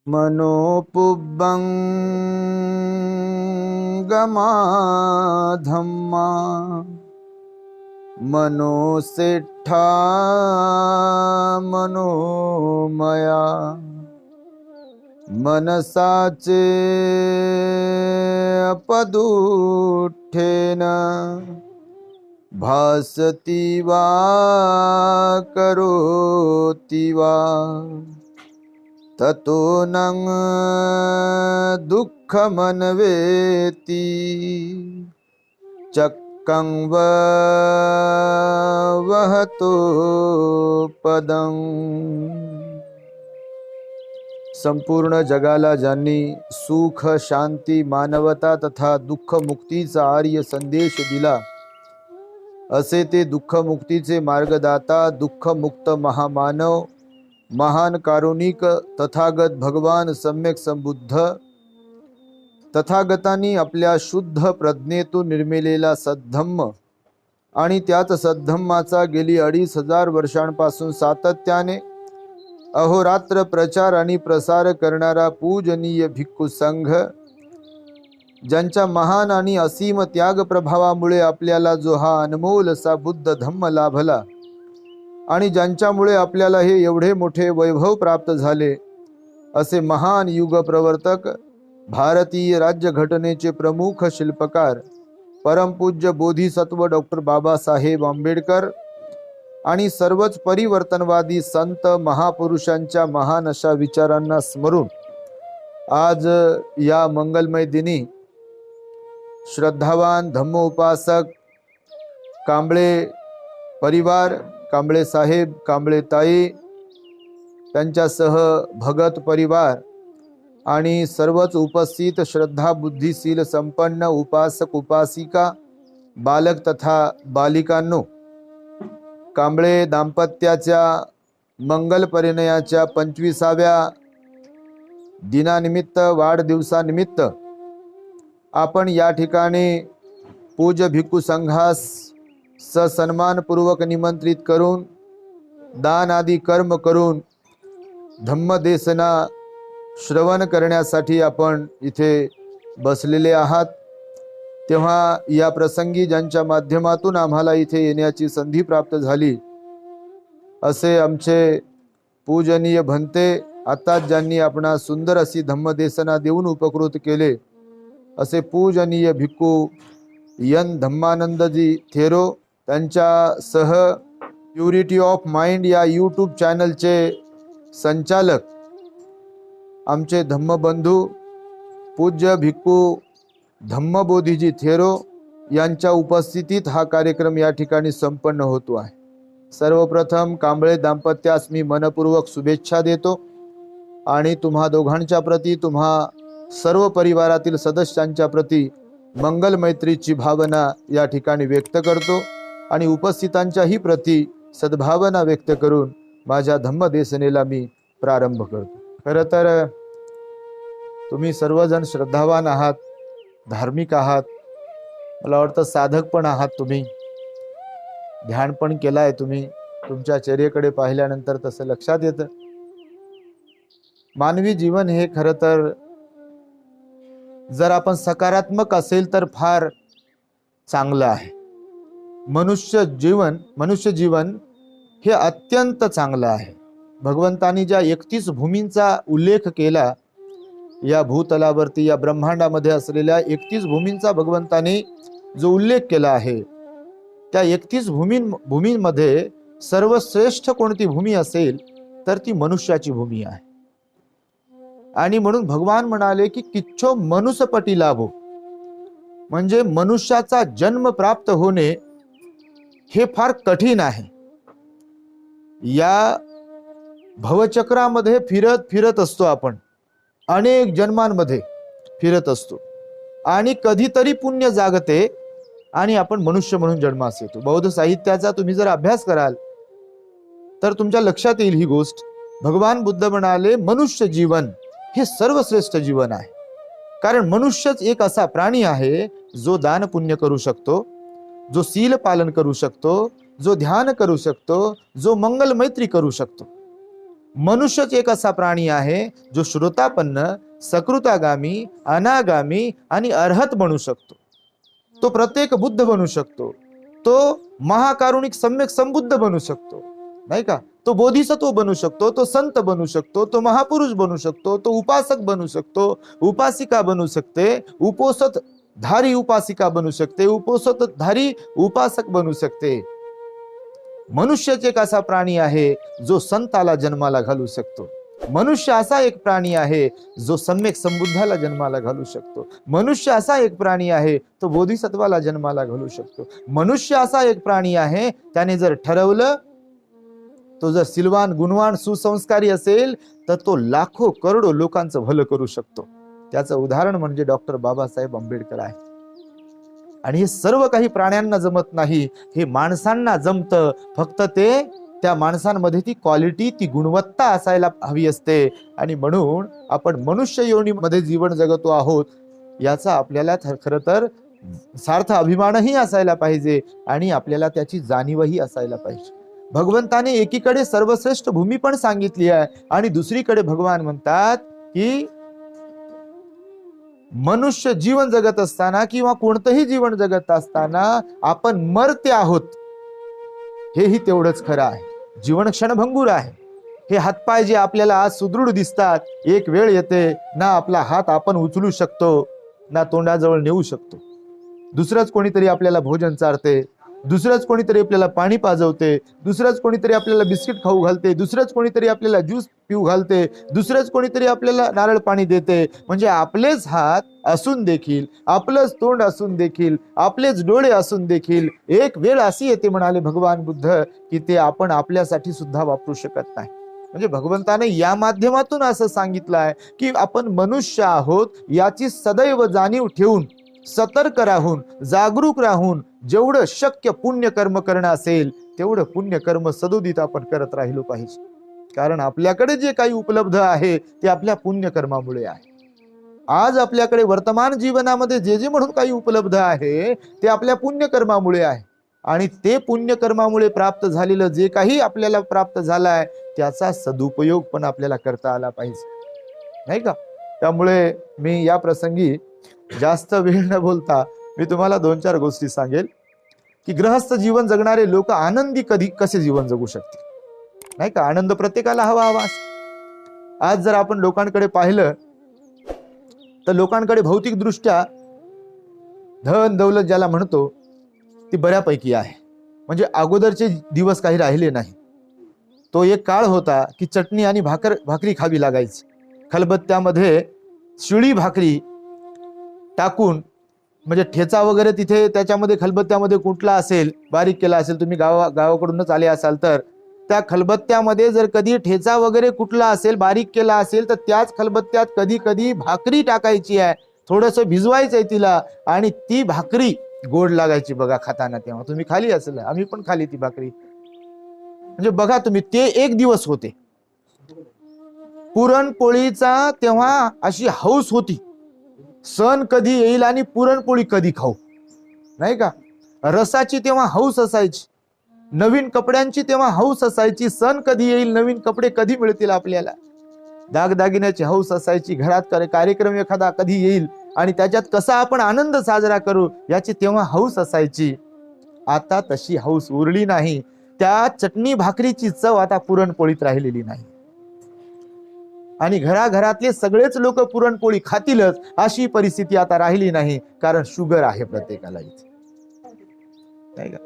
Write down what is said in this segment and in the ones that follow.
मनोपुब्बं गमाधम्मा मनोसेट्ठा मनोमया मनसाचे अपदुठ्ठेन भासति वा करोति वा ततो नं दुःखमन्वेति चक्कं वहतो पदं। संपूर्ण जगाला ज्यांनी सुख, शांती, मानवता तथा दुःख मुक्तीचा आर्य संदेश दिला, असे ते दुःख मुक्तीचे मार्गदाता, दुःख मुक्त महामानव, महान कारुणिक तथागत भगवान सम्यक संबुद्ध, तथागतांनी आपल्या शुद्ध प्रज्ञेतून निर्मिलेला सद्धम्म आणि त्याच सद्धम्माचा गेली 2500 वर्षांपासून सातत्याने अहोरात्र प्रचार आणि प्रसार करणारा पूजनीय भिक्खू संघ, ज्यांच्या महान आणि असीम त्याग प्रभावामुळे आपल्याला जो हा अनमोल असा बुद्ध धम्म लाभला आणि ज्यांच्यामुळे आपल्याला हे एवढे मोठे वैभव प्राप्त झाले, असे महान युग प्रवर्तक, भारतीय राज्यघटनेचे प्रमुख शिल्पकार, परमपूज्य बोधिसत्व डॉक्टर बाबासाहेब आंबेडकर आणि सर्वच परिवर्तनवादी संत महापुरुषांच्या महान अशा विचारांना स्मरून आज या मंगलमय दिनी श्रद्धावान धम्मोपासक कांबळे परिवार, कांबळे साहेब, कांबळे ताई, त्यांच्यासह भगत परिवार आणि सर्वच उपस्थित श्रद्धा बुद्धिशील संपन्न उपासक उपासिका, बालक तथा बालिकांनो, कांबळे दाम्पत्याच्या मंगल परिणयाच्या 25व्या दिनानिमित्त, वाढदिवसानिमित्त आपण या ठिकाणी पूज्य भिक्खू संघास सन्मानपूर्वक निमंत्रित करून दान आदी कर्म करून धम्मदेसना श्रवण करण्यासाठी आपण इथे बसलेले आहात। तेव्हा या प्रसंगी ज्यांच्या माध्यमातून आम्हाला इथे येण्याची संधी प्राप्त झाली, असे आमचे पूजनीय भंते, आता ज्यांनी आपणा सुंदर अशी धम्मदेसना देऊन उपकृत केले, असे पूजनीय भिक्खू यन धम्मानंदजी थेरो, त्यांच्यासह प्युरिटी ऑफ माइंड या यूट्यूब चॅनलचे संचालक आमचे धम्मबंधू पूज्य भिक्खू धम्मबोधीजी थेरो यांच्या उपस्थितीत हा कार्यक्रम या ठिकाणी संपन्न होतो आहे। सर्वप्रथम कांबळे दाम्पत्यास मी मनपूर्वक शुभेच्छा देतो आणि तुम्हा दोघांच्या प्रती, तुम्हा सर्व परिवारातील सदस्यांच्या प्रती मंगल मैत्रीची भावना या ठिकाणी व्यक्त करतो आणि उपस्थितांच्याही प्रती सद्भावना व्यक्त करून माझ्या धम्मदेसनेला मी प्रारंभ करतो। खरं तर तुम्ही सर्वजण श्रद्धावान आहात, धार्मिक आहात, मला वाटतं साधक पण आहात, तुम्ही ध्यान पण केलाय, तुम्ही तुमच्या चर्येकडे पाहिल्यानंतर तसं लक्षात येतं। मानवी जीवन हे खरं तर जर आपण सकारात्मक असेल तर फार चांगलं आहे। मनुष्य जीवन हे अत्यंत चांगलं आहे। भगवंतानी ज्या 31 भूमींचा उल्लेख केला, या भूतलावरती या ब्रह्मांडामध्ये असलेल्या 31 भूमींचा भगवंताने जो उल्लेख केला आहे, त्या 31 भूमींमध्ये सर्वश्रेष्ठ कोणती भूमी असेल तर ती मनुष्याची भूमी आहे। आणि म्हणून भगवान म्हणाले की किच्छो मनुष्यपटी लाभो, म्हणजे मनुष्याचा जन्म प्राप्त होणे हे फार कठीण आहे। या भवचक्रामध्ये फिरत असतो आपण, अनेक जन्मांमध्ये फिरत असतो आणि कधीतरी पुण्य जागते आणि आपण मनुष्य म्हणून जन्मास येतो। बौद्ध साहित्याचा तुम्ही जर अभ्यास कराल तर तुमच्या लक्षात येईल ही गोष्ट। भगवान बुद्ध म्हणाले मनुष्य जीवन हे सर्वश्रेष्ठ जीवन आहे, कारण मनुष्यच एक असा प्राणी आहे जो दान पुण्य करू शकतो, जो शील पालन करू शकतो, जो ध्यान करू शकतो, जो मंगल मैत्री करू शकतो। मनुष्यच एक असा प्राणी आहे जो श्रोतापन्न, सकृतागामी, अनागामी आणि अर्हत बनू शकतो. तो प्रत्येक बुद्ध बनू शकतो. तो महाकारुणिक सम्यक संबुद्ध बनू शकतो, नाही का? तो बोधिसत्व बनू शकतो, तो संत बनू शकतो, तो महापुरुष बनू शकतो, तो उपासक बनू शकतो, उपासिका बनू शकते, उपोसत धारी उपासिका बनू शकते, उपोसत धारी उपासक बनू शकते. मनुष्यच एक असा प्राणी आहे जो संताला जन्माला घालू शकतो. मनुष्य असा एक प्राणी आहे जो सम्यक संबुद्धाला जन्माला घालू शकतो. मनुष्य असा एक प्राणी आहे तो बोधिसत्वाला जन्माला घालू शकतो. मनुष्य असा एक प्राणी आहे त्याने जर ठरवलं, तो जर सिलवान, गुणवान, सुसंस्कारी असेल तर तो लाखो करोडो लोकांचं भलं करू शकतो. त्याचं उदाहरण म्हणजे डॉक्टर बाबासाहेब आंबेडकर आहे. आणि हे सर्व काही प्राण्यांना जमत नाही, हे माणसांना जमतं. फक्त ते त्या माणसांमध्ये ती क्वालिटी, ती गुणवत्ता असायला हवी असते. आणि म्हणून आपण मनुष्य योनीमध्ये जीवन जगतो आहोत याचा आपल्याला खरं तर सार्थ अभिमानही असायला पाहिजे आणि आपल्याला त्याची जाणीवही असायला पाहिजे. भगवंताने एकीकडे सर्वश्रेष्ठ भूमी पण सांगितली आहे आणि दुसरीकडे भगवान म्हणतात की मनुष्य जीवन जगत असताना किंवा कोणतंही जीवन जगत असताना आपण मरते आहोत, हेही तेवढंच खरं आहे. जीवन क्षणभंगूर आहे. हे हातपाय जे आपल्याला आज सुदृढ दिसतात, एक वेळ येते ना आपला हात आपण उचलू शकतो ना तोंडाजवळ नेऊ शकतो. दुसरंच कोणीतरी आपल्याला भोजन चारते, दुसरंच कोणीतरी आपल्याला पाणी पाजवते, दुसरंच कोणीतरी आपल्याला बिस्किट खाऊ घालते, दुसरंच कोणीतरी आपल्याला ज्यूस पिऊ घालते, दुसरंच कोणीतरी आपल्याला नारळ पाणी देते. म्हणजे आपलेच हात असून देखील, आपलंच तोंड असून देखील, आपलेच डोळे असून देखील एक वेळ अशी येते, म्हणाले भगवान बुद्ध, की ते आपण आपल्यासाठी सुद्धा वापरू शकत नाही. म्हणजे भगवंताने या माध्यमातून असं सांगितलं आहे की आपण मनुष्य आहोत याची सदैव जाणीव ठेवून, सतर्क राहून, जागरूक राहून जेवढं शक्य पुण्यकर्म करणं असेल तेवढं पुण्यकर्म सदोदित आपण करत राहिलो पाहिजे. कारण आपल्याकडे जे काही उपलब्ध आहे ते आपल्या पुण्यकर्मामुळे आहे. आज आपल्याकडे वर्तमान जीवनामध्ये जे जे म्हणून काही उपलब्ध आहे ते आपल्या पुण्यकर्मामुळे आहे. आणि ते पुण्यकर्मामुळे प्राप्त झालेलं जे काही आपल्याला प्राप्त झालंय त्याचा सदुपयोग पण आपल्याला करता आला पाहिजे, नाही का? त्यामुळे मी या प्रसंगी जास्त वेळ न बोलता मी तुम्हाला 2-4 गोष्टी सांगेल की गृहस्थ जीवन जगणारे लोक आनंदी कसे जीवन जगू शकतील, नाही का? आनंद प्रत्येकाला हवा. आज जर आपण लोकांकडे पाहिलं तर लोकांकडे भौतिक दृष्ट्या धन दौलत ज्याला म्हणतो ती बऱ्यापैकी आहे. म्हणजे अगोदरचे दिवस काही राहिले नाही. तो एक काळ होता की चटणी आणि भाकरी खावी लागायची. खलबत्त्यामध्ये शिळी भाकरी टाकून, म्हणजे ठेचा वगैरे तिथे त्याच्यामध्ये खलबत्त्यामध्ये कुठला असेल, बारीक केला असेल, तुम्ही गावाकडूनच आले असाल तर त्या खलबत्त्यामध्ये जर कधी ठेचा वगैरे कुठला असेल, बारीक केला असेल तर त्याच खलबत्त्यात कधी कधी भाकरी टाकायची आहे, थोडंसं भिजवायचंय तिला आणि ती भाकरी गोड लागायची बघा खाताना. तेव्हा तुम्ही खाली असेल, आम्ही पण खाली ती भाकरी. म्हणजे बघा तुम्ही, ते एक दिवस होते. पुरणपोळीचा तेव्हा अशी हौस होती, सण कधी येईल आणि पुरणपोळी कधी खाऊ, नाही का? रसाची तेव्हा हौस असायची, नवीन कपड्यांची तेव्हा हौस असायची, सण कधी येईल, नवीन कपडे कधी मिळतील आपल्याला, दागदागिन्याची हौस असायची, घरात कार्यक्रम एखादा कधी येईल आणि त्याच्यात कसा आपण आनंद साजरा करू याची तेव्हा हौस असायची. आता तशी हौस उरली नाही. त्या चटणी भाकरीची चव आता पुरणपोळीत राहिलेली नाही. आणि घराघरातले सगळेच लोक पुरणपोळी खातीलच अशी परिस्थिती आता राहिली नाही, कारण शुगर आहे प्रत्येकाला इथे, नाही का?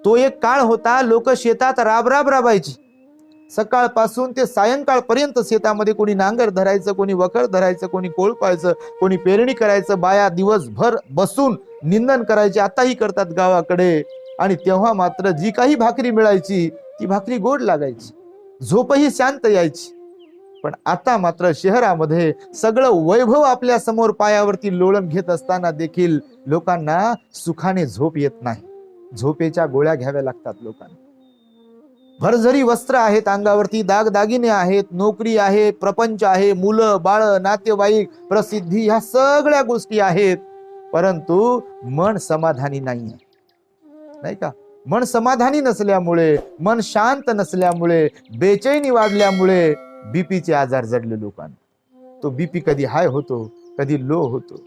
तो एक काळ होता, लोक शेतात राब राबायची, सकाळपासून ते सायंकाळपर्यंत शेतामध्ये कोणी नांगर धरायचं, कोणी वखर धरायचं, कोणी कोळपायचं, कोणी पेरणी करायचं. बाया दिवसभर बसून निंदन करायचे, आताही करतात गावाकडे. आणि तेव्हा मात्र जी काही भाकरी मिळायची ती भाकरी गोड लागायची, झोपही शांत यायची. पण आता मात्र शहरामध्ये सगळं वैभव आपल्या समोर पायावरती लोळण घेत असताना देखील लोकांना सुखाने झोप येत नाही. झोपेच्या गोळ्या घ्याव्या लागतात लोकांना. भरझरी वस्त्र आहेत अंगावरती, दागदागिने आहेत, नोकरी आहे, प्रपंच आहे, मुलं बाळ, नातेवाईक, प्रसिद्धी, ह्या सगळ्या गोष्टी आहेत, परंतु मन समाधानी नाही, नाही का? मन समाधानी नसल्यामुळे, मन शांत नसल्यामुळे, बेचैनी वाढल्यामुळे बीपीचे आजार जडले लोकांना. तो बीपी कधी हाय होतो, कधी लो होतो.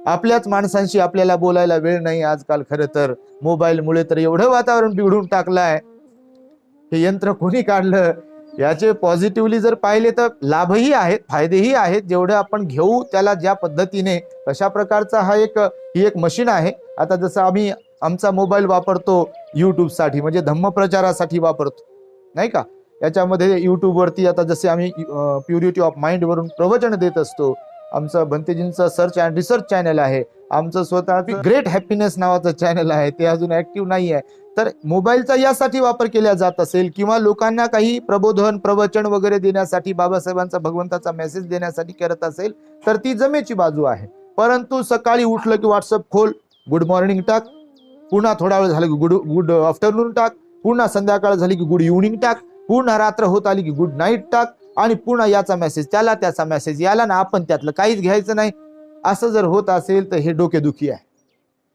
आपल्याच माणसांशी आपल्याला बोलायला वेळ नाही आजकाल. खरं तर मोबाईलमुळे तर एवढं वातावरण बिघडून टाकलंय. हे यंत्र कोणी काढलं? याचे पॉझिटिव्हली जर पाहिले तर लाभही आहेत, फायदेही आहेत. जेवढे आपण घेऊ त्याला ज्या पद्धतीने, कशा प्रकारचा ही एक मशीन आहे. आता जसं आम्ही आमचा मोबाईल वापरतो युट्यूबसाठी, म्हणजे धम्मप्रचारासाठी वापरतो, नाही का. याच्यामध्ये युट्यूबवरती आता जसे आम्ही प्युरिटी ऑफ माइंड वरून प्रवचन देत असतो. आमचं भंतेजींचं सर्च अँड रिसर्च चॅनल आहे. आमचं स्वतः ग्रेट हॅपीनेस नावाचं चॅनल आहे, ते अजून ऍक्टिव्ह नाही आहे. तर मोबाईलचा यासाठी वापर केला जात असेल, किंवा लोकांना काही प्रबोधन प्रवचन वगैरे देण्यासाठी, बाबासाहेबांचा भगवंताचा मेसेज देण्यासाठी करत असेल, तर ती जमेची बाजू आहे. परंतु सकाळी उठलं की व्हॉट्सअप खोल, गुड मॉर्निंग टाक, पुन्हा थोडा वेळ झाला की गुड आफ्टरनून टाक, पुन्हा संध्याकाळ झाली की गुड इव्हनिंग टाक, पुन्हा रात्र होत आली की गुड नाईट टाक, आणि पुन्हा याचा मेसेज त्याला, त्याचा मेसेज याला, ना आपण त्यातलं काहीच घ्यायचं नाही. असं जर होत असेल तर हे डोकेदुखी आहे.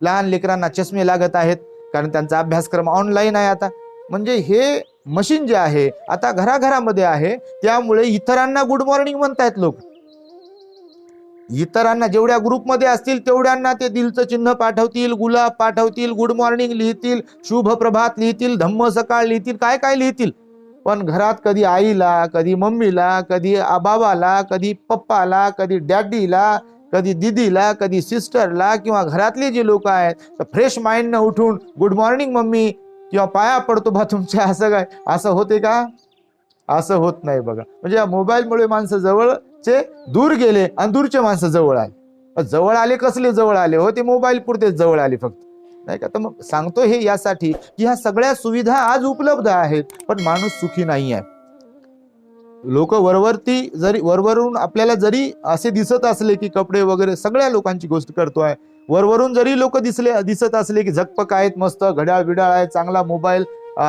लहान लेकरांना चष्मे लागत आहेत, कारण त्यांचा अभ्यासक्रम ऑनलाईन आहे आता. म्हणजे हे मशीन जे आहे आता घराघरामध्ये आहे, त्यामुळे इतरांना गुड मॉर्निंग म्हणतायत लोक. इतरांना जेवढ्या ग्रुपमध्ये असतील तेवढ्यांना ते दिलचं चिन्ह पाठवतील, गुलाब पाठवतील, गुड मॉर्निंग लिहितील, शुभ प्रभात लिहितील, धम्म सकाळ लिहितील, काय काय लिहितील. पण घरात कधी आईला, कधी मम्मीला, कधी बाबाला, कधी पप्पाला, कधी डॅडीला, कधी दिदीला, कधी सिस्टरला, किंवा घरातले जे लोक आहेत तर फ्रेश माइंडनं उठून गुड मॉर्निंग मम्मी किंवा पाया पडतो बा तुमच्या, असं काय असं होते का? असं होत नाही बघा. म्हणजे या मोबाईलमुळे माणसं जवळचे दूर गेले आणि दूरचे माणसं जवळ आले. जवळ आले कसले जवळ आले हो? ते मोबाईल पुरते जवळ आले फक्त, नाही का. तर मग सांगतो हे यासाठी की ह्या सगळ्या सुविधा आज उपलब्ध आहेत, पण माणूस सुखी नाही आहे. लोक वरवरून आपल्याला जरी असे दिसत असले की कपडे वगैरे सगळ्या लोकांची गोष्ट करतोय, वरवरून जरी लोक दिसत असले की झकपक आहेत, मस्त घड्याळ बिडाळ आहे, चांगला मोबाईल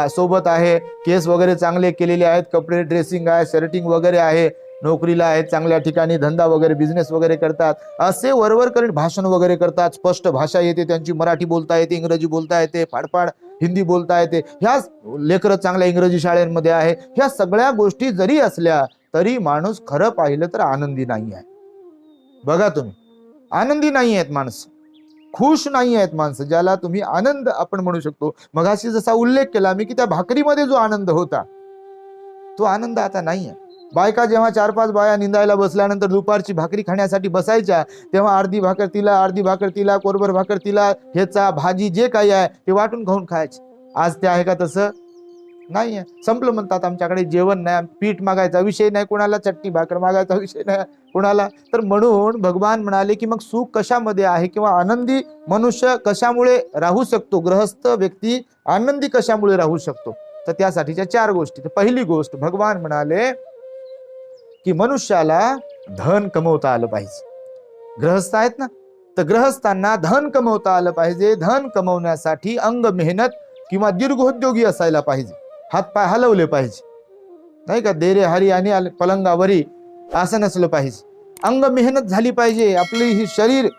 सोबत आहे, केस वगैरे चांगले केलेले आहेत, कपडे ड्रेसिंग आहे, शर्टिंग वगैरे आहे, नोकरीला आहेत, चांगल्या ठिकाणी धंदा वगैरे बिझनेस वगैरे करतात, असे वरवर करून भाषण वगैरे करतात, स्पष्ट भाषा येते त्यांची, मराठी बोलता येते, इंग्रजी बोलता येते, फाडफाड हिंदी बोलता येते, ह्या लेकरं चांगल्या इंग्रजी शाळेमध्ये आहे. ह्या सगळ्या गोष्टी जरी असल्या तरी माणूस खरं पाहिलं तर आनंदी नाही आहे. बघा तुम्ही, आनंदी नाही आहेत माणसं, खुश नाही आहेत माणसं, ज्याला तुम्ही आनंद आपण म्हणू शकतो. मगाशी जसा उल्लेख केला मी की त्या भाकरीमध्ये जो आनंद होता तो आनंद आता नाही आहे. बायका जेव्हा 4-5 बाया निंदायला बसल्यानंतर दुपारची भाकरी खाण्यासाठी बसायच्या, तेव्हा अर्धी भाकर तिला, कोरभर भाकर तिला, ह्याचा भाजी जे काही आहे ते वाटून खाऊन खायचे. आज ते आहे का? तसं नाही आहे. संपलं म्हणतात, आमच्याकडे जेवण नाही, पीठ मागायचा विषय नाही कोणाला, चटणी भाकर मागायचा विषय नाही कोणाला. तर म्हणून भगवान म्हणाले की मग सुख कशामध्ये आहे, किंवा आनंदी मनुष्य कशामुळे राहू शकतो, गृहस्थ व्यक्ती आनंदी कशामुळे राहू शकतो, तर त्यासाठीच्या 4 गोष्टी. तर पहिली गोष्ट भगवान म्हणाले की मनुष्याला धन कमवता आलं पाहिजे. गृहस्थ आहेत ना, तर गृहस्थांना धन कमवता आलं पाहिजे. धन कमवण्यासाठी अंग मेहनत किंवा दीर्घोद्योगी असायला पाहिजे, हातपाय हलवले पाहिजे, नाही का. देरे हरी आणि पलंगावरी असं नसलं पाहिजे. अंग मेहनत झाली पाहिजे, आपली ही शरीर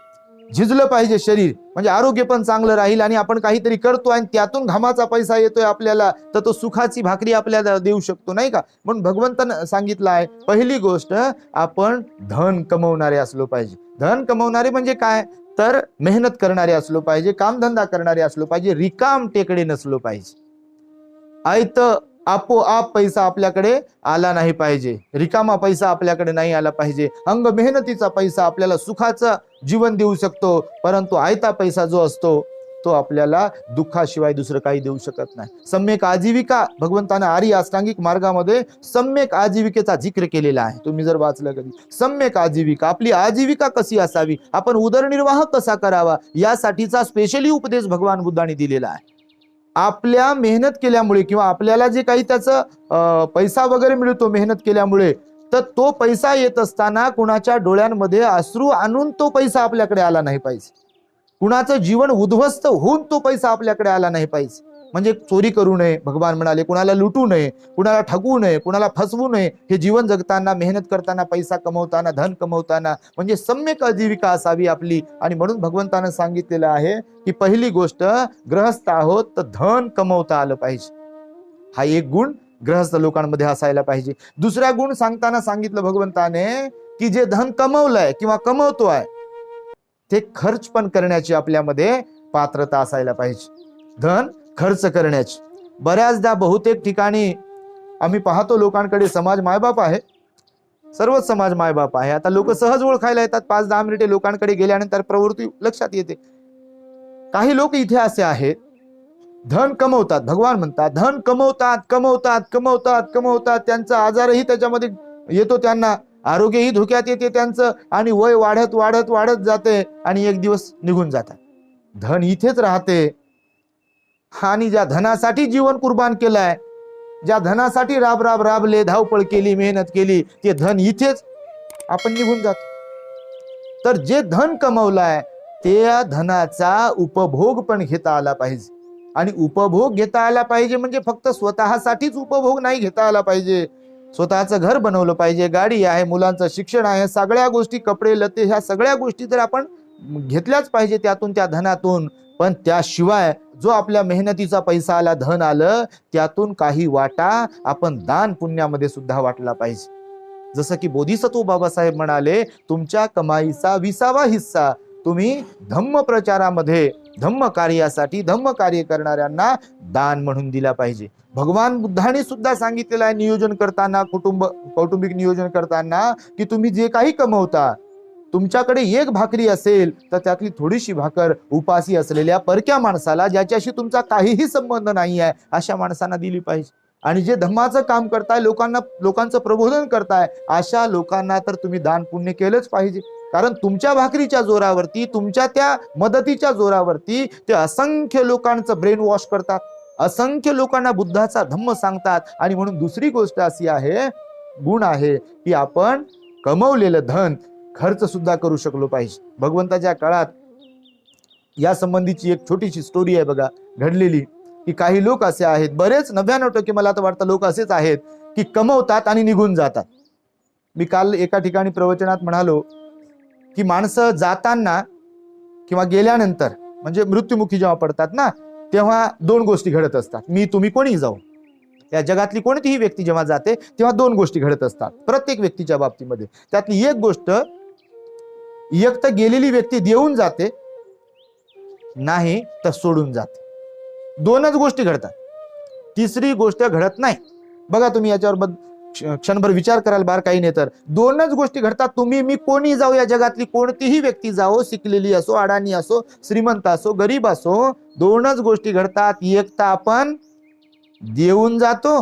झिजलं पाहिजे. शरीर म्हणजे आरोग्य पण चांगलं राहील, आणि आपण काहीतरी करतो आणि त्यातून घामाचा पैसा येतोय आपल्याला, तर तो सुखाची भाकरी आपल्याला देऊ शकतो, नाही का. म्हणून भगवंतानं सांगितलं आहे पहिली गोष्ट आपण धन कमवणारे असलो पाहिजे. धन कमवणारे म्हणजे काय, तर मेहनत करणारे असलो पाहिजे, कामधंदा करणारे असलो पाहिजे, रिकाम टेकडे नसलो पाहिजे. आयत आपोआप पैसा आपल्याकडे आला नाही पाहिजे, रिकामा पैसा आपल्याकडे नाही आला पाहिजे. अंग मेहनतीचा पैसा आपल्याला सुखाचं जीवन देऊ शकतो, परंतु आयता पैसा जो असतो तो आपल्याला दुःखाशिवाय दुसरं काही देऊ शकत नाही. सम्यक आजीविका, भगवंतानं आर्य अष्टांगिक मार्गामध्ये सम्यक आजीविकेचा जिक्र केलेला आहे. तुम्ही जर वाचलं कधी, सम्यक आजीविका, आपली आजीविका कशी असावी, आपण उदरनिर्वाह कसा करावा, यासाठीचा स्पेशली उपदेश भगवान बुद्धांनी दिलेला आहे. आपल्या मेहनत केल्यामुळे किंवा आपल्याला जे काही त्याचं पैसा वगैरे मिळतो मेहनत केल्यामुळे, तर तो पैसा येत असताना कुणाच्या डोळ्यांमध्ये अश्रू आणून तो पैसा आपल्याकडे आला नाही पाहिजे, कुणाचं जीवन उद्ध्वस्त होऊन तो पैसा आपल्याकडे आला नाही पाहिजे. म्हणजे चोरी करू नये, भगवान म्हणाले, कुणाला लुटू नये, कुणाला ठगवू नये, कुणाला फसवू नये. हे जीवन जगताना, मेहनत करताना, पैसा कमवताना, धन कमवताना म्हणजे सम्यक आजीविका असावी आपली. आणि म्हणून भगवंतानं सांगितलेलं आहे की पहिली गोष्ट, ग्रहस्थ आहोत तर धन कमवता आलं पाहिजे. हा एक गुण गृहस्थ लोकांमध्ये असायला पाहिजे. दुसरा गुण सांगताना सांगितलं भगवंताने की जे धन कमवलंय किंवा कमवतोय ते खर्च पण करण्याची आपल्यामध्ये पात्रता असायला पाहिजे. धन खर्च करण्याची. बऱ्याचदा बहुतेक ठिकाणी आम्ही पाहतो लोकांकडे समाज मायबाप आहे, सर्वच समाज मायबाप आहे. आता लोक सहज ओळखायला येतात, 5-10 मिनिटे लोकांकडे गेल्यानंतर प्रवृत्ती लक्षात येते. काही लोक इथे असे आहेत, धन कमवतात, भगवान म्हणतात धन कमवतात कमवतात कमवतात कमवतात, त्यांचा आजारही त्याच्यामध्ये येतो, त्यांना आरोग्यही धोक्यात येते त्यांचं, आणि वय वाढत वाढत वाढत जाते आणि एक दिवस निघून जातात. धन इथेच राहते. आणि ज्या धनासाठी जीवन कुर्बान केलंय, ज्या धनासाठी राब राब राबले, धावपळ केली, मेहनत केली, ते धन इथेच आपण निघून जातो. तर जे धन कमवलंय त्या धनाचा उपभोग पण घेता आला पाहिजे. आणि उपभोग घेता आला पाहिजे म्हणजे फक्त स्वतःसाठीच उपभोग नाही घेता आला पाहिजे. स्वतःचं घर बनवलं पाहिजे, गाडी आहे, मुलांचं शिक्षण आहे, सगळ्या गोष्टी, कपडे लते, ह्या सगळ्या गोष्टी तर आपण घेतल्याच पाहिजे त्यातून, त्या धनातून. पण त्याशिवाय जो आपल्या मेहनतीचा पैसा आला, धन आलं, त्यातून काही वाटा आपण दान पुण्यामध्ये सुद्धा वाटला पाहिजे. जसं की बोधिसत्व बाबासाहेब म्हणाले, तुमच्या कमाईचा 20वा हिस्सा तुम्ही धम्म प्रचारामध्ये, धम्म कार्यासाठी, धम्म कार्य करणाऱ्यांना दान म्हणून दिला पाहिजे. भगवान बुद्धाने सुद्धा सांगितलेलं आहे नियोजन करताना, कौटुंबिक नियोजन करताना, की तुम्ही जे काही कमवता, तुमच्याकडे एक भाकरी असेल तर त्यातली थोडीशी भाकर उपाशी असलेल्या परक्या माणसाला, ज्याच्याशी तुमचा काहीही संबंध नाही आहे, अशा माणसांना दिली पाहिजे. आणि जे धम्माचं काम करताय, लोकांचं प्रबोधन करताय, अशा लोकांना तर तुम्ही दान पुण्य केलंच पाहिजे. कारण तुमच्या भाकरीच्या जोरावरती, तुमच्या त्या मदतीच्या जोरावरती ते असंख्य लोकांचं ब्रेन वॉश करतात, असंख्य लोकांना बुद्धाचा धम्म सांगतात. आणि म्हणून दुसरी गोष्ट अशी आहे, गुण आहे, की आपण कमवलेलं धन खर्च सुद्धा करू शकलो पाहिजे. भगवंताच्या काळात या संबंधीची एक छोटीशी स्टोरी आहे बघा घडलेली, की काही लोक असे आहेत, बरेच 99% मला तर वाटतं लोक असेच आहेत, की कमवतात आणि निघून जातात. मी काल एका ठिकाणी प्रवचनात म्हणालो की माणसं जाताना किंवा गेल्यानंतर, म्हणजे मृत्युमुखी जेव्हा पडतात ना, तेव्हा 2 गोष्टी घडत असतात. मी, तुम्ही, कोणी जाऊ, या जगातली कोणतीही व्यक्ती जेव्हा जाते तेव्हा 2 गोष्टी घडत असतात प्रत्येक व्यक्तीच्या बाबतीमध्ये. त्यातली एक गोष्ट, एक तर गेलेली व्यक्ती देऊन जाते, नाही तर सोडून जाते. 2च गोष्टी घडतात, तिसरी गोष्ट घडत नाही. बघा तुम्ही याच्यावर क्षणभर विचार कराल, बार काही नाही तर 2च गोष्टी घडतात. तुम्ही, मी, कोणी जाऊ, या जगातली कोणतीही व्यक्ती जाओ, शिकलेली असो, अडाणी असो, श्रीमंत असो, गरीब असो, 2च गोष्टी घडतात. एक तर आपण देऊन जातो,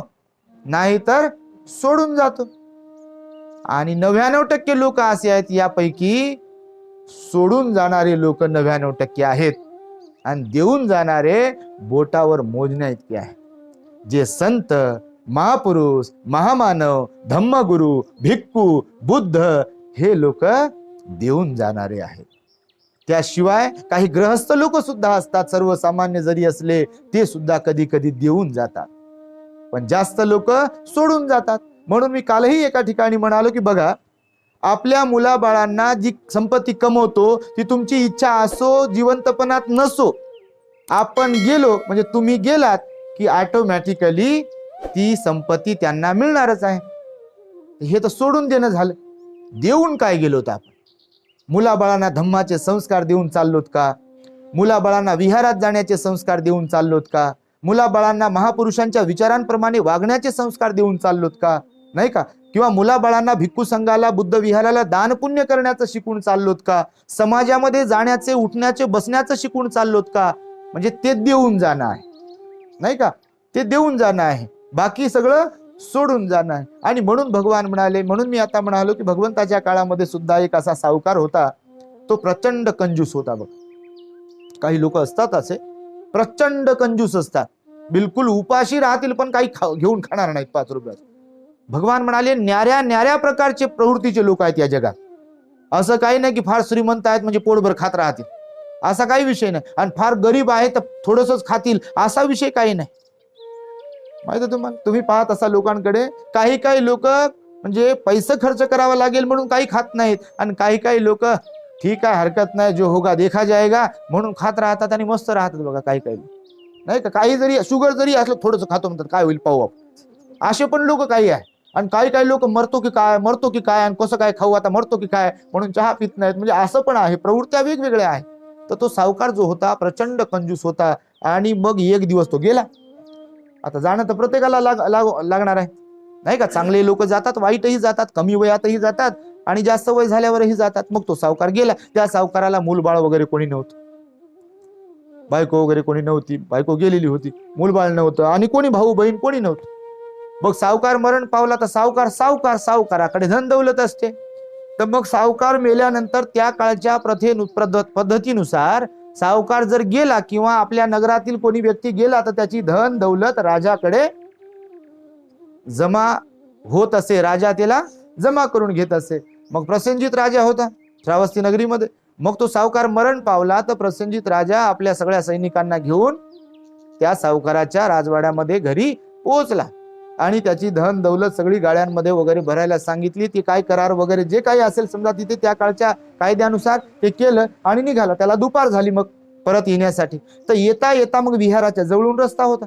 नाही तर सोडून जातो. आणि 99% लोक असे आहेत, यापैकी सोडून जाणारे लोक 99% आहेत आणि देऊन जाणारे बोटावर मोजण्या इतके आहेत. जे संत, महापुरुष, महामानव, धम्मगुरु, भिक्खू, बुद्ध, हे लोक देऊन जाणारे आहेत. त्याशिवाय काही गृहस्थ लोक सुद्धा असतात, सर्वसामान्य जरी असले, ते सुद्धा कधी कधी देऊन जातात, पण जास्त लोक सोडून जातात. म्हणून मी कालही एका ठिकाणी म्हणालो की बघा, आपल्या मुलाबाळांना जी संपत्ती कमवतो ती तुमची इच्छा असो, जिवंतपणात नसो, आपण गेलो म्हणजे तुम्ही गेलात की ऑटोमॅटिकली ती संपत्ती त्यांना मिळणारच आहे. हे तर सोडून देणं झालं. देऊन काय गेलो तर आपण? मुलाबाळांना धम्माचे संस्कार देऊन चाललोत का? मुलाबाळांना विहारात जाण्याचे संस्कार देऊन चाललोत का? मुलाबाळांना महापुरुषांच्या विचारांप्रमाणे वागण्याचे संस्कार देऊन चाललोत का? नाही का? किंवा मुलाबाळांना भिक्खू संघाला, बुद्ध विहाराला दान पुण्य करण्याचं शिकून चाललोत का? समाजामध्ये जाण्याचे, उठण्याचे, बसण्याचं शिकून चाललोत का? म्हणजे ते देऊन जाणं आहे, नाही का? ते देऊन जाणं आहे, बाकी सगळं सोडून जाणं आहे. आणि म्हणून भगवान म्हणाले, म्हणून मी आता म्हणालो की भगवंताच्या काळामध्ये सुद्धा एक असा सावकार होता, तो प्रचंड कंजूस होता. बघ, काही लोक असतात असे प्रचंड कंजूस असतात, बिलकुल उपाशी राहतील पण काही घेऊन खाणार नाहीत 5 रुपयात. भगवान म्हणाले, न्याऱ्या न्याऱ्या प्रकारचे प्रवृत्तीचे लोक आहेत या जगात. असं काही नाही की फार श्रीमंत आहेत म्हणजे पोटभर खात राहतील, असा काही विषय नाही. आणि फार गरीब आहे तर थोडंसंच खातील, असा विषय काही नाही. माहिती तुम्हाला, तुम्ही पाहत असा लोकांकडे, काही काही लोक म्हणजे पैसे खर्च करावा लागेल म्हणून काही खात नाहीत, आणि काही काही लोक ठीक आहे हरकत नाही, जो होगा देखा जाएगा म्हणून खात राहतात आणि मस्त राहतात. बघा काही काही, नाही का? काही जरी शुगर जरी असलं थोडंसं खातो म्हणतात, काय होईल पाहू आपण. असे पण लोक काही आहे. आणि काही काही लोक मरतो की काय आणि कसं काय खाऊ, आता मरतो की काय म्हणून चहा पित नाहीत. म्हणजे असं पण आहे, प्रवृत्त्या वेगवेगळ्या आहे. तर तो सावकार जो होता प्रचंड कंजूस होता. आणि मग एक दिवस तो गेला. आता जाणं तर प्रत्येकाला लागणार आहे नाही का. चांगले लोक जातात, वाईटही जातात, कमी वयातही जातात आणि जास्त वय झाल्यावरही जातात. मग तो सावकार गेला. त्या सावकाराला मूलबाळ वगैरे कोणी नव्हतं, बायको वगैरे कोणी नव्हती, बायको गेलेली होती, मूलबाळ नव्हतं आणि कोणी भाऊ बहीण कोणी नव्हतं. मग सावकार मरण पावला तर सावकाराकडे धन दौलत असते. तर मग सावकार मेल्यानंतर त्या काळच्या पद्धतीनुसार सावकार जर गेला किंवा आपल्या नगरातील कोणी व्यक्ती गेला तर त्याची धन दौलत राजाकडे जमा होत असे, राजा त्याला जमा करून घेत असे. मग प्रसेनजित राजा होता श्रावस्ती नगरीमध्ये. मग तो सावकार मरण पावला तर प्रसेनजित राजा आपल्या सगळ्या सैनिकांना घेऊन त्या सावकाराच्या राजवाड्यामध्ये घरी पोहोचला आणि त्याची धन दौलत सगळी गाड्यांमध्ये वगैरे भरायला सांगितली. ती काय करार वगैरे जे काही असेल समजा तिथे त्या काळच्या कायद्यानुसार ते केलं आणि निघाला. त्याला दुपार झाली मग परत येण्यासाठी. तर येता येता मग विहाराच्या जवळून रस्ता होता,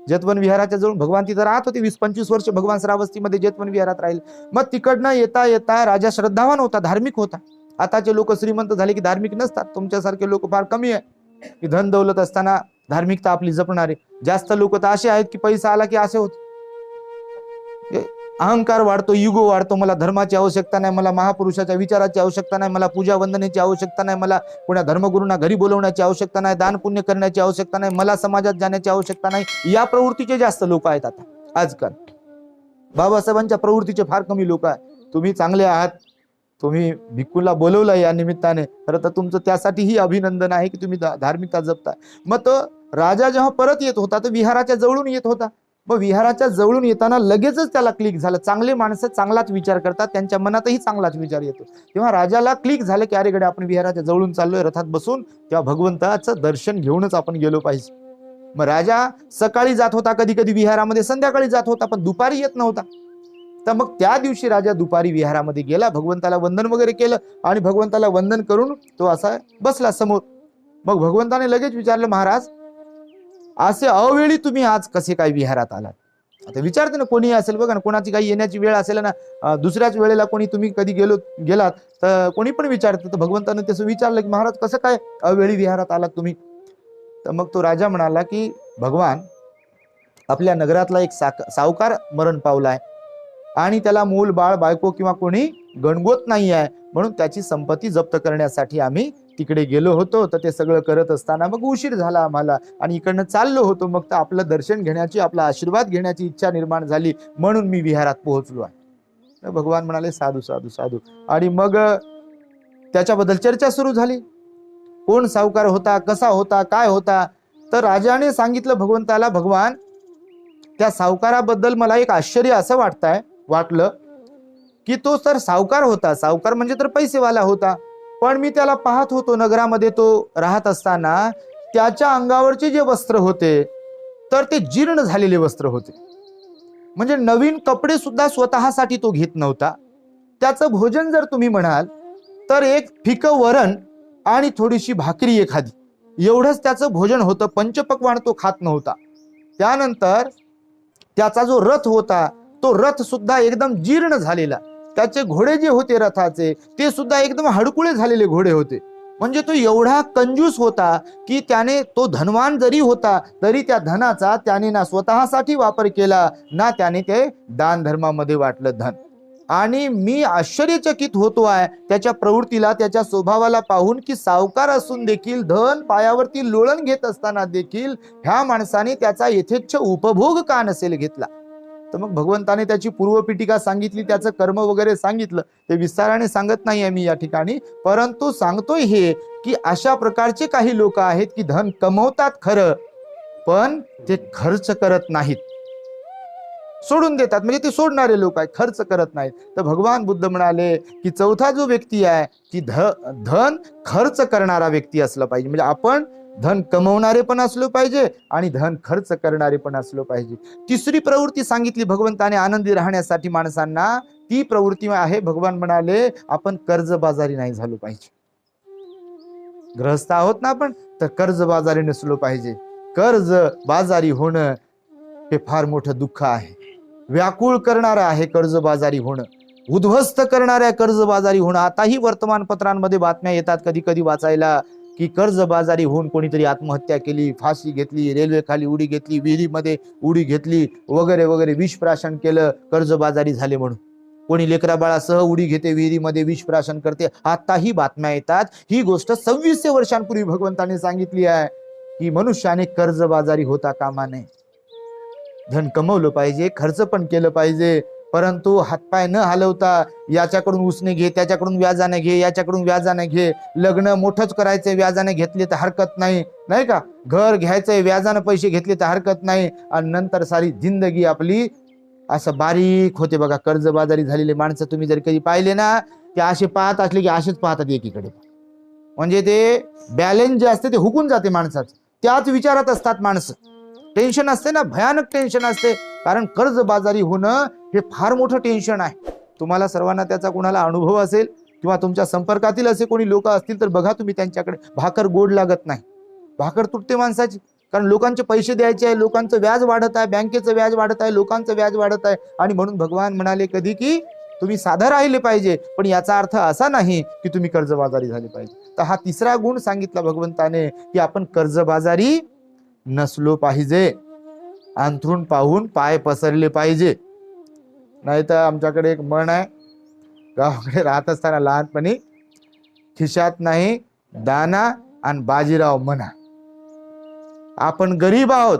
जेतवन विहाराच्या जवळ. भगवान तिथं राहत होते 20-25 वर्ष भगवान श्रावस्तीमध्ये जेतवन विहारात राहिले. मग तिकडनं येता येता राजा श्रद्धावान होता, धार्मिक होता. आताचे लोक श्रीमंत झाले की धार्मिक नसतात, तुमच्यासारखे लोक फार कमी आहे की धन दौलत असताना धार्मिकता आपली जपणारे. जास्त लोक तर असे आहेत की पैसा आला की असे होते, अहंकार वाढतो, युगो वाढतो. मला धर्माची आवश्यकता नाही, मला महापुरुषाच्या विचाराची आवश्यकता नाही, मला पूजा वंदनेची आवश्यकता नाही, मला कोणा धर्मगुरूंना घरी बोलवण्याची आवश्यकता नाही, दान पुण्य करण्याची आवश्यकता नाही, मला समाजात जाण्याची आवश्यकता नाही. या प्रवृत्तीचे जास्त लोक आहेत आता आजकाल. बाबासाहेबांच्या प्रवृत्तीचे फार कमी लोक आहेत. तुम्ही चांगले आहात, तुम्ही भिक्खूला बोलवलं या निमित्ताने, खरं तर तुमचं त्यासाठीही अभिनंदन आहे की तुम्ही धार्मिकता जपताय. मग तो राजा जेव्हा परत येत होता तर विहाराच्या जवळून येत होता. मग विहाराच्या जवळून येताना लगेचच त्याला क्लिक झालं. चांगले माणसं चांगलाच विचार करतात, त्यांच्या मनातही चांगलाच विचार येतो. तेव्हा राजाला क्लिक झालं की अरे गड्या, आपण विहाराच्या जवळून चाललोय रथात बसून, तेव्हा भगवंताचं दर्शन घेऊनच आपण गेलो पाहिजे. मग राजा सकाळी जात होता, कधी कधी विहारामध्ये संध्याकाळी जात होता, पण दुपारी येत नव्हता. तर मग त्या दिवशी राजा दुपारी विहारामध्ये गेला, भगवंताला वंदन वगैरे केलं आणि भगवंताला वंदन करून तो असा बसला समोर. मग भगवंताने लगेच विचारलं, महाराज असे अवेळी तुम्ही आज कसे काय विहारात आलात? आता विचारते ना, कोणी असेल बघा ना, कोणाची काही येण्याची वेळ असेल ना, दुसऱ्याच वेळेला कोणी तुम्ही कधी गेलात तर कोणी पण विचारतं. तर भगवंताने तसं विचारलं की महाराज कसं काय अवेळी विहारात आलात तुम्ही? तर मग तो राजा म्हणाला की भगवान, आपल्या नगरातला एक सावकार मरण पावलाय आणि त्याला मूल बाळ बायको किंवा कोणी गणगोत नाही आहे, म्हणून त्याची संपत्ती जप्त करण्यासाठी आम्ही तिकडे गेलो होतो. तर ते सगळं करत असताना मग उशीर झाला आम्हाला आणि इकडनं चाललो होतो. मग तर आपलं दर्शन घेण्याची, आपला आशीर्वाद घेण्याची इच्छा निर्माण झाली, म्हणून मी विहारात पोहोचलो आहे. तर भगवान म्हणाले साधू साधू साधू. आणि मग त्याच्याबद्दल चर्चा सुरू झाली. कोण सावकार होता, कसा होता, काय होता? तर राजाने सांगितलं भगवंताला, भगवान त्या सावकाराबद्दल मला एक आश्चर्य असं वाटलं की तो तर सावकार होता, सावकार म्हणजे तर पैसेवाला होता, पण मी त्याला पाहत होतो नगरामध्ये तो राहत असताना त्याच्या अंगावरचे जे वस्त्र होते तर ते जीर्ण झालेले वस्त्र होते. म्हणजे नवीन कपडे सुद्धा स्वतःसाठी तो घेत नव्हता. त्याचं भोजन जर तुम्ही म्हणाल तर एक फिकं वरण आणि थोडीशी भाकरी एखादी, एवढंच त्याचं भोजन होतं. पंचपक्वान्न तो खात नव्हता. त्यानंतर त्याचा जो रथ होता तो रथ सुद्धा एकदम जीर्ण झालेला. त्याचे घोडे जे होते रथाचे ते सुद्धा एकदम हडकुळे झालेले घोडे होते. म्हणजे तो एवढा कंजूस होता की त्याने, तो धनवान जरी होता तरी त्या धनाचा त्याने ना स्वतःसाठी वापर केला, ना त्याने ते दान धर्मामध्ये वाटलं धन. आणि मी आश्चर्यचकित होतो आहे त्याच्या प्रवृत्तीला, त्याच्या स्वभावाला पाहून की सावकार असून देखील, धन पायावरती लोळण घेत असताना देखील ह्या माणसाने त्याचा यथेच्छ उपभोग का नसेल घेतला. तर मग भगवंताने त्याची पूर्वपीठिका सांगितली, त्याचं कर्म वगैरे सांगितलं. ते विस्ताराने सांगत नाही आहे मी या ठिकाणी, परंतु सांगतोय हे की अशा प्रकारचे काही लोक आहेत की धन कमवतात खरं, पण ते खर्च करत नाहीत, सोडून देतात. म्हणजे ते सोडणारे लोक आहेत, खर्च करत नाहीत. तर भगवान बुद्ध म्हणाले की चौथा जो व्यक्ती आहे की धन खर्च करणारा व्यक्ती असला पाहिजे. म्हणजे आपण धन कमवणारे पण असलो पाहिजे आणि धन खर्च करणारे पण असलो पाहिजे. तिसरी प्रवृत्ती सांगितली भगवंताने आनंदी राहण्यासाठी माणसांना, ती प्रवृत्ती आहे, भगवान म्हणाले आपण कर्जबाजारी नाही झालो पाहिजे. गृहस्थ आहोत ना आपण, तर कर्जबाजारी नसलो पाहिजे. कर्ज बाजारी होणं हे फार मोठं दुःख आहे. व्याकुळ करणारं आहे कर्जबाजारी होणं, उद्ध्वस्त करणाऱ्या कर्जबाजारी होणं. आताही वर्तमानपत्रांमध्ये बातम्या येतात कधी कधी वाचायला की कर्जबाजारी होऊन कोणीतरी आत्महत्या केली, फाशी घेतली, रेल्वे खाली उडी घेतली, विहिरीमध्ये उडी घेतली, वगैरे वगैरे, विष प्राशन केलं, कर्जबाजारी झाले म्हणून. कोणी लेकरा बाळासह उडी घेते, विहिरीमध्ये विष प्राशन करते. आताही बातम्या येतात. ही गोष्ट 2600 वर्षांपूर्वी भगवंताने सांगितली आहे की मनुष्याने कर्जबाजारी होता कामा नये. धन कमवलं पाहिजे, खर्च पण केलं पाहिजे, परंतु हातपाय न हलवता याच्याकडून उसने घे, त्याच्याकडून व्याजाने घे, याच्याकडून व्याजाने घे. लग्न मोठंच करायचंय, व्याजाने घेतले तर हरकत नाही, नाही का? घर घ्यायचंय, व्याजाने पैसे घेतले तर हरकत नाही. आणि नंतर सारी जिंदगी आपली असं बारीक होते. बघा, कर्जबाजारी झालेले माणसं तुम्ही जर कधी पाहिले ना, ते असे पाहत असले की असेच पाहतात एकीकडे. म्हणजे ते बॅलन्स जे असते ते हुकून जाते माणसाचं. त्याच विचारात असतात माणसं. टेन्शन असते ना, भयानक टेन्शन असते. कारण कर्जबाजारी होणं हे फार मोठं टेन्शन आहे. तुम्हाला सर्वांना त्याचा कोणाला अनुभव असेल किंवा तुमच्या संपर्कातील असे कोणी लोक असतील तर बघा तुम्ही त्यांच्याकडे. भाकर गोड लागत नाही, भाकर तुटते माणसाची. कारण लोकांचे पैसे द्यायचे आहे, लोकांचं व्याज वाढत आहे, बँकेचं व्याज वाढत आहे, लोकांचं व्याज वाढत आहे. आणि म्हणून भगवान म्हणाले कधी की तुम्ही साधं राहिले पाहिजे, पण याचा अर्थ असा नाही की तुम्ही कर्जबाजारी झाले पाहिजे. तर हा तिसरा गुण सांगितला भगवंताने की आपण कर्जबाजारी नसलो पाहिजे. अंथरूण पाहून पाय पसरले पाहिजे. नाही तर आमच्याकडे एक म्हण आहे, गावाकडे राहत असताना लहानपणी, खिशात नाही दाना आणि बाजीराव म्हणा. आपण गरीब आहोत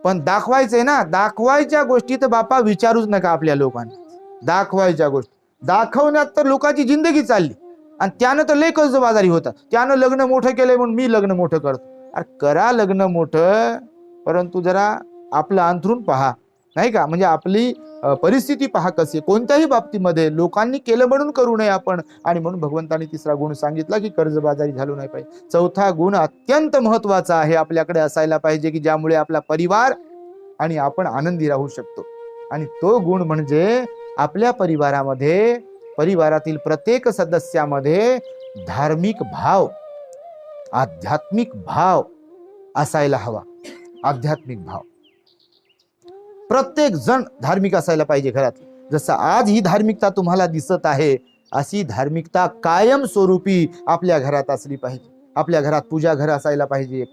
पण दाखवायचंय ना, दाखवायच्या गोष्टी तर बापा विचारूच नका आपल्या लोकांनी. दाखवायच्या गोष्टी दाखवण्यात तर लोकांची जिंदगी चालली. आणि त्यानं तर लय कर्जबाजारी होता. त्यानं लग्न मोठं केलंय म्हणून मी लग्न मोठं करतो. अरे करा लग्न मोठं, परंतु जरा आपलं अंथरूण पहा, नाही का? म्हणजे आपली परिस्थिती पहा कशी. कोणत्याही बाबतीमध्ये लोकांनी केलं म्हणून करू नये आपण. आणि म्हणून भगवंतांनी तिसरा गुण सांगितला की कर्जबाजारी झालो नाही पाहिजे. चौथा गुण अत्यंत महत्वाचा आहे, आपल्याकडे असायला पाहिजे की ज्यामुळे आपला परिवार आणि आपण आनंदी राहू शकतो. आणि तो गुण म्हणजे आपल्या परिवारामध्ये, परिवारातील प्रत्येक सदस्यामध्ये धार्मिक भाव, आध्यात्मिक भाव असायला हवा. आध्यात्मिक भाव, प्रत्येक जण धार्मिक असायला पाहिजे घरात. जसं आज ही धार्मिकता तुम्हाला दिसत आहे, अशी धार्मिकता कायम स्वरूपी आपल्या घरात असली पाहिजे. आपल्या घरात पूजा घर असायला पाहिजे.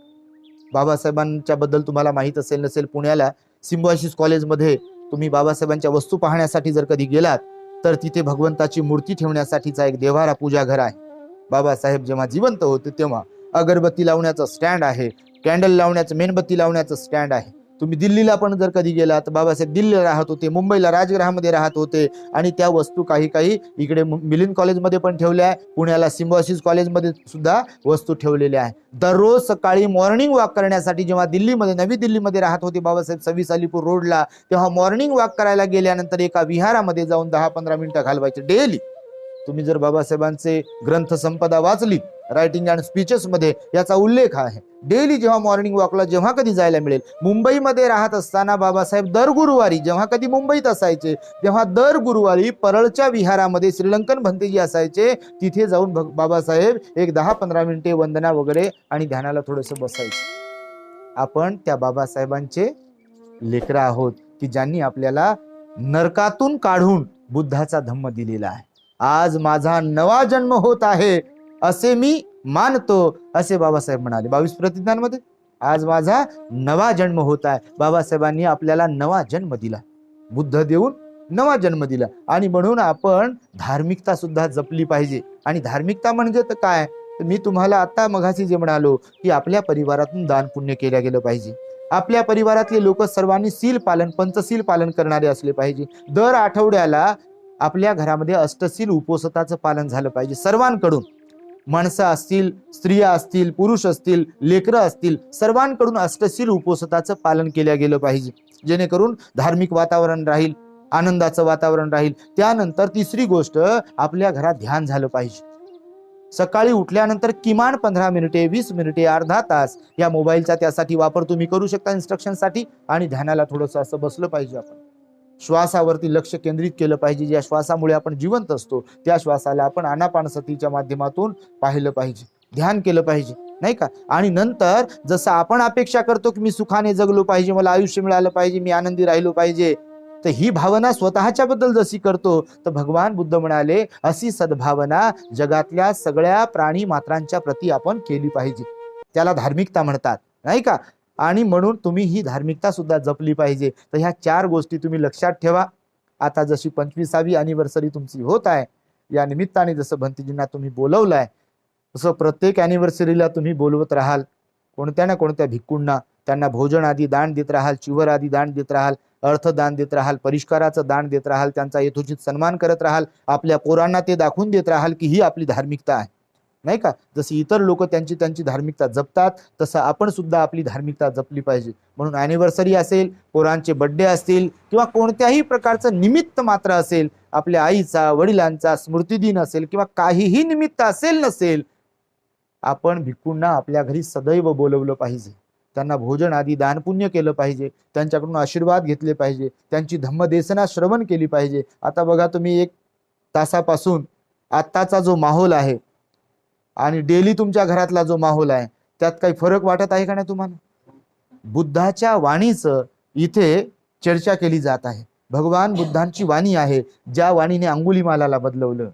बाबासाहेबांच्या बद्दल तुम्हाला माहित असेल नसेल, पुण्याला सिम्बायोसिस कॉलेजमध्ये तुम्ही बाबासाहेबांच्या वस्तू पाहण्यासाठी जर कधी गेलात तर तिथे भगवंताची मूर्ती ठेवण्यासाठीचा एक देव्हारा पूजा घर आहे. बाबासाहेब जेव्हा जिवंत होते तेव्हा अगरबत्ती लावण्याचं स्टँड आहे, कॅन्डल लावण्याचं, मेणबत्ती लावण्याचं स्टँड आहे. तुम्ही दिल्लीला पण जर कधी गेला तर बाबासाहेब दिल्लीला राहत होते, मुंबईला राजगृहामध्ये राहत होते. आणि त्या वस्तू काही काही इकडे मिलिंद कॉलेजमध्ये पण ठेवल्या आहे, पुण्याला सिम्बायोसिस कॉलेजमध्ये सुद्धा वस्तू ठेवलेल्या आहे. दररोज सकाळी मॉर्निंग वॉक करण्यासाठी जेव्हा दिल्लीमध्ये, नवी दिल्लीमध्ये राहत होते बाबासाहेब 26 अलीपूर रोडला, तेव्हा मॉर्निंग वॉक करायला गेल्यानंतर एका विहारामध्ये जाऊन 10-15 मिनिटं घालवायचे डेली. तुम्ही जर बाबासाहेबांचे ग्रंथ संपदा वाचली, रायटिंग अँड स्पीचेस मध्ये याचा उल्लेख आहे. डेली जेव्हा मॉर्निंग वॉकला जेव्हा कधी जायला मिळेल. मुंबईमध्ये राहत असताना बाबासाहेब दर गुरुवारी, जेव्हा कधी मुंबईत असायचे तेव्हा दर गुरुवारी परळच्या विहारामध्ये श्रीलंकन भंतेजी असायचे, तिथे जाऊन बाबासाहेब एक 10-15 मिनिटे वंदना वगैरे आणि ध्यानाला थोडंसं बसायचे. आपण त्या बाबासाहेबांचे लेकरं आहोत की ज्यांनी आपल्याला नरकातून काढून बुद्धाचा धम्म दिलेला आहे. आज माझा नवा जन्म होत आहे असे मी मानतो, असे बाबासाहेब म्हणाले 22 प्रतिज्ञांमध्ये. आज माझा नवा जन्म होत आहे. बाबासाहेबांनी आपल्याला नवा जन्म दिला, बुद्ध देऊन नवा जन्म दिला. आणि म्हणून आपण धार्मिकता सुद्धा जपली पाहिजे. आणि धार्मिकता म्हणजे तर काय, मी तुम्हाला आता मघाशी जे म्हणालो की आपल्या परिवारातून दान पुण्य केलं गेलं पाहिजे. आपल्या परिवारातले लोक सर्वांनी सील पालन, पंचशील पालन करणारे असले पाहिजे. दर आठवड्याला आपल्या घरामध्ये अष्टशील उपोषताचं पालन झालं पाहिजे सर्वांकडून. माणसं असतील, स्त्रिया असतील, पुरुष असतील, लेकरं असतील, सर्वांकडून अष्टशील उपोषताचं पालन केलं गेलं पाहिजे, जेणेकरून धार्मिक वातावरण राहील, आनंदाचं वातावरण राहील. त्यानंतर तिसरी गोष्ट, आपल्या घरात ध्यान झालं पाहिजे. सकाळी उठल्यानंतर किमान 15 मिनिटे, 20 मिनिटे, अर्धा तास या मोबाईलचा त्यासाठी वापर तुम्ही करू शकता इन्स्ट्रक्शनसाठी. आणि ध्यानाला थोडंसं असं बसलं पाहिजे. आपण श्वासावरती लक्ष केंद्रित केलं पाहिजे. ज्या श्वासामुळे आपण जिवंत असतो त्या श्वासाला आपण आनापानसतीच्या माध्यमातून पाहिलं पाहिजे, ध्यान केलं पाहिजे, नाही का? आणि नंतर जसं आपण अपेक्षा करतो की मी सुखाने जगलो पाहिजे, मला आयुष्य मिळालं पाहिजे, मी आनंदी राहिलो पाहिजे, तर ही भावना स्वतःच्या बद्दल जशी करतो, तर भगवान बुद्ध म्हणाले अशी सद्भावना जगातल्या सगळ्या प्राणी मात्रांच्या प्रती आपण केली पाहिजे. त्याला धार्मिकता म्हणतात, नाही का? आणि म्हणून तुम्ही ही धार्मिकता सुद्धा जपली पाहिजे. तर ह्या 4 गोष्टी तुम्ही लक्षात ठेवा. आता जशी 25वी अॅनिव्हर्सरी तुमची होत आहे, या निमित्ताने जसं भंतीजींना तुम्ही बोलवलंय, तसं प्रत्येक अॅनिव्हर्सरीला तुम्ही बोलवत राहाल कोणत्या ना कोणत्या भिक्खूंना, त्यांना भोजन आदी दान देत राहाल, चिवर आदी दान देत राहाल, अर्थदान देत राहाल, परिष्काराचं दान देत राहाल, त्यांचा यथोचित सन्मान करत राहाल, आपल्या पोरांना ते दाखवून देत राहाल की ही आपली धार्मिकता आहे, नाही का? जशी इतर लोक त्यांची त्यांची धार्मिकता जपतात, तसं आपण सुद्धा आपली धार्मिकता जपली पाहिजे. म्हणून अॅनिव्हर्सरी असेल, पोरांचे बर्थडे असतील, किंवा कोणत्याही प्रकारचं निमित्त मात्र असेल, आपल्या आईचा वडिलांचा स्मृतिदिन असेल, किंवा काहीही निमित्त असेल नसेल, आपण भिक्खूंना आपल्या घरी सदैव बोलवलं पाहिजे, त्यांना भोजन आदी दानपुण्य केलं पाहिजे, त्यांच्याकडून आशीर्वाद घेतले पाहिजे, त्यांची धम्मदेसना श्रवण केली पाहिजे. आता बघा तुम्ही 1 तासापासून आत्ताचा जो माहोल आहे आणि डेली तुमच्या घरातला जो माहोल आहे, त्यात काही फरक वाटत आहे का नाही तुम्हाला? बुद्धाच्या वाणीचं इथे चर्चा केली जात आहे. भगवान बुद्धांची वाणी आहे, ज्या वाणीने अंगुलीमालाला बदलवलं,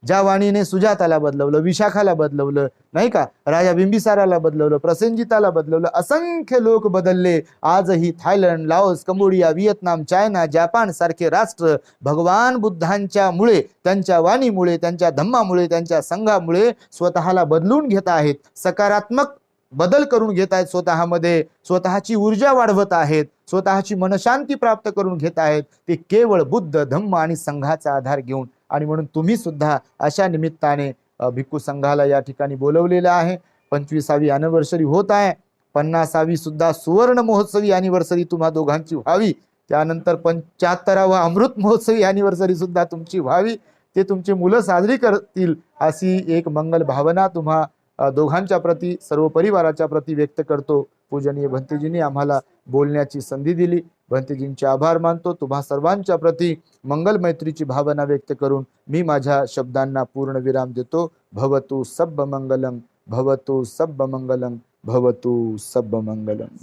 ज्या वाणीने सुजाताला बदलवलं, विशाखाला बदलवलं, नाही का? राजा बिंबिसाराला बदलवलं, प्रसेनजिताला बदलवलं, असंख्य लोक बदलले. आजही Thailand, Laos, Cambodia, Vietnam, China, Japan सारखे राष्ट्र भगवान बुद्धांच्या मुळे, त्यांच्या वाणीमुळे, त्यांच्या धम्मामुळे, त्यांच्या संघामुळे स्वतःला बदलून घेत आहेत, सकारात्मक बदल करून घेत आहेत, स्वतःमध्ये स्वतःची ऊर्जा वाढवत आहेत, स्वतःची मनशांती प्राप्त करून घेत आहेत, ते केवळ बुद्ध, धम्म आणि संघाचा आधार घेऊन. आणि म्हणून तुम्ही सुद्धा अशा निमित्ताने भिक्खू संघाला या ठिकाणी बोलवलेलं आहे. 25वी अॅनिव्हर्सरी होत आहे, 50वी सुद्धा सुवर्ण महोत्सवी अॅनिव्हर्सरी तुम्हा दोघांची व्हावी, त्यानंतर 75वा अमृत महोत्सवी अॅनिव्हर्सरी सुद्धा तुमची व्हावी, ते तुमची मुलं साजरी करतील, अशी एक मंगल भावना तुम्हा दोघांच्या प्रती, सर्व परिवाराच्या प्रती व्यक्त करतो. पूजनीय भंतेजींनी आम्हाला बोलण्याची संधी दिली, भंतेजींचे आभार मानतो. तुम्हा सर्वांच्या प्रती मंगल मैत्रीची भावना व्यक्त करून मी माझ्या शब्दांना पूर्ण विराम देतो. भवतु सब्ब मंगलम, भवतु सब्ब मंगलम, भवतु सब्ब मंगलम.